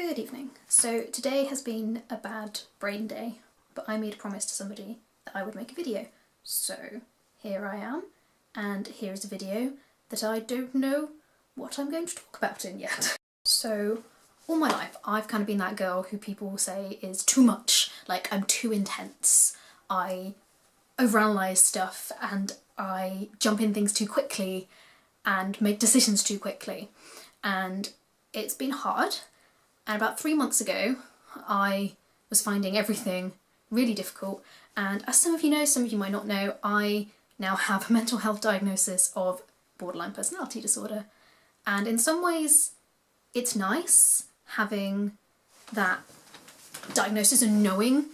Good evening. So today has been a bad brain day, but I made a promise to somebody that I would make a video. So here I am, and here's a video that I don't know what I'm going to talk about in yet. So all my life I've kind of been that girl who people will say is too much, like I'm too intense, I overanalyze stuff and I jump in things too quickly and make decisions too quickly, and it's been hard. And about 3 months ago, I was finding everything really difficult. And as some of you know, some of you might not know, I now have a mental health diagnosis of borderline personality disorder. And in some ways, it's nice having that diagnosis and knowing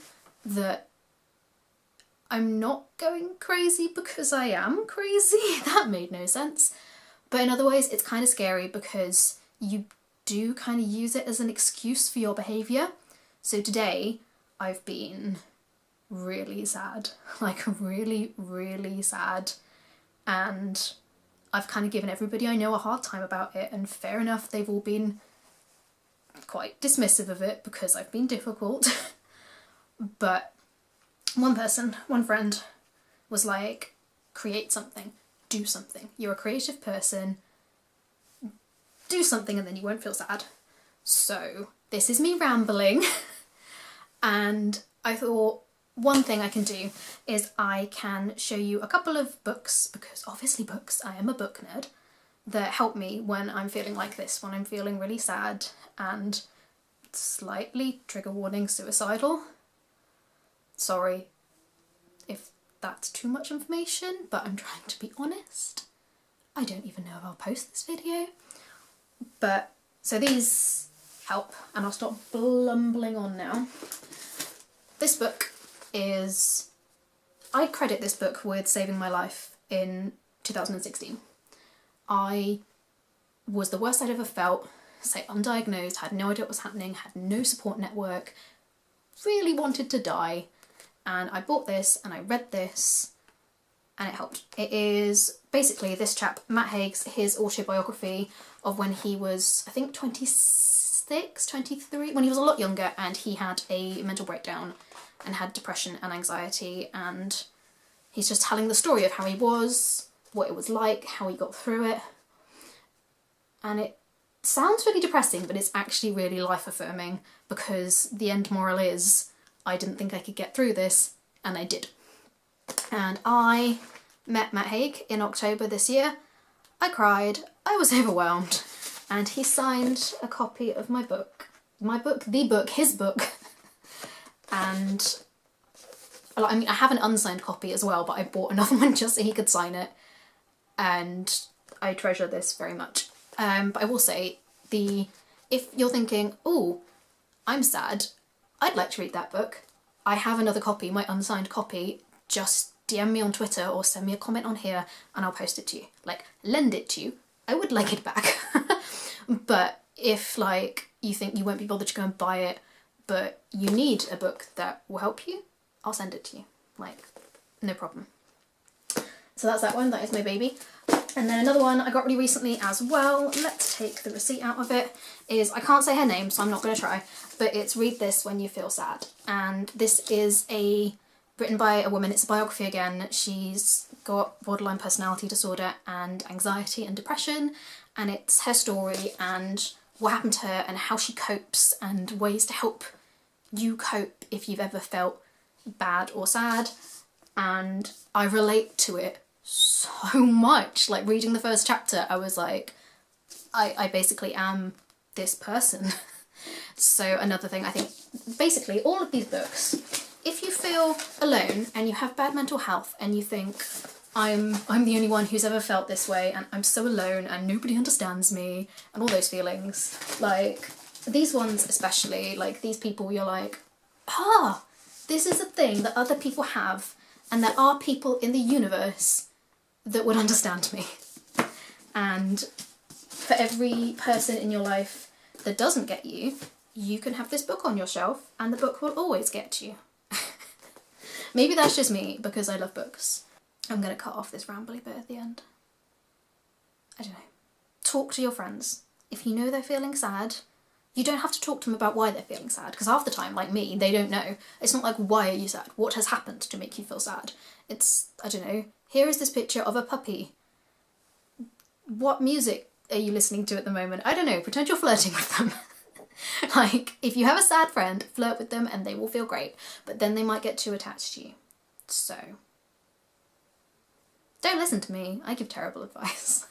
that I'm not going crazy because I am crazy. That made no sense. But in other ways, it's kind of scary because you do kind of use it as an excuse for your behaviour. So today I've been really sad, like really, really sad, and I've kind of given everybody I know a hard time about it, and fair enough, they've all been quite dismissive of it because I've been difficult. But one friend was like, create something, do something, you're a creative person, do something and then you won't feel sad. So this is me rambling and I thought one thing I can do is I can show you a couple of books, because obviously books, I am a book nerd, that help me when I'm feeling like this, when I'm feeling really sad and slightly, trigger warning, suicidal. Sorry if that's too much information, but I'm trying to be honest. I don't even know if I'll post this video. But, so these help, and I'll stop blumbling on now. This book is, I credit this book with saving my life in 2016. I was the worst I'd ever felt, say undiagnosed, had no idea what was happening, had no support network, really wanted to die, and I bought this and I read this and it helped. It is basically this chap, Matt Haig's, his autobiography of when he was, I think 26, 23, when he was a lot younger, and he had a mental breakdown and had depression and anxiety, and he's just telling the story of how he was, what it was like, how he got through it. And it sounds really depressing, but it's actually really life-affirming, because the end moral is, I didn't think I could get through this, and I did. And I met Matt Haig in October this year. I cried, I was overwhelmed, and he signed a copy of my book. His book. And I mean, I have an unsigned copy as well, but I bought another one just so he could sign it, and I treasure this very much. But I will say, if you're thinking, oh, I'm sad, I'd like to read that book, I have another copy, my unsigned copy. Just DM me on Twitter or send me a comment on here and I'll post it to you. Like, lend it to you. I would like it back. But if, like, you think you won't be bothered to go and buy it, but you need a book that will help you, I'll send it to you. Like, no problem. So that's that one, that is my baby. And then another one I got really recently as well, let's take the receipt out of it, is, I can't say her name so I'm not going to try, but it's Read This When You Feel Sad. And this is written by a woman, it's a biography again. She's got borderline personality disorder and anxiety and depression, and it's her story and what happened to her and how she copes and ways to help you cope if you've ever felt bad or sad. And I relate to it so much. Like, reading the first chapter, I was like, I basically am this person. So another thing, I think, basically all of these books, if you feel alone and you have bad mental health and you think, I'm the only one who's ever felt this way and I'm so alone and nobody understands me and all those feelings, like, these ones especially, like, these people, you're like, this is a thing that other people have, and there are people in the universe that would understand me. And for every person in your life that doesn't get you, you can have this book on your shelf and the book will always get you. Maybe that's just me because I love books. I'm going to cut off this rambly bit at the end. I don't know. Talk to your friends. If you know they're feeling sad, You don't have to talk to them about why they're feeling sad, because half the time, like me, they don't know. It's not like, why are you sad? What has happened to make you feel sad? It's, I don't know, here is this picture of a puppy. What music are you listening to at the moment? I don't know, pretend you're flirting with them. Like, if you have a sad friend, flirt with them and they will feel great, but then they might get too attached to you. So, don't listen to me, I give terrible advice.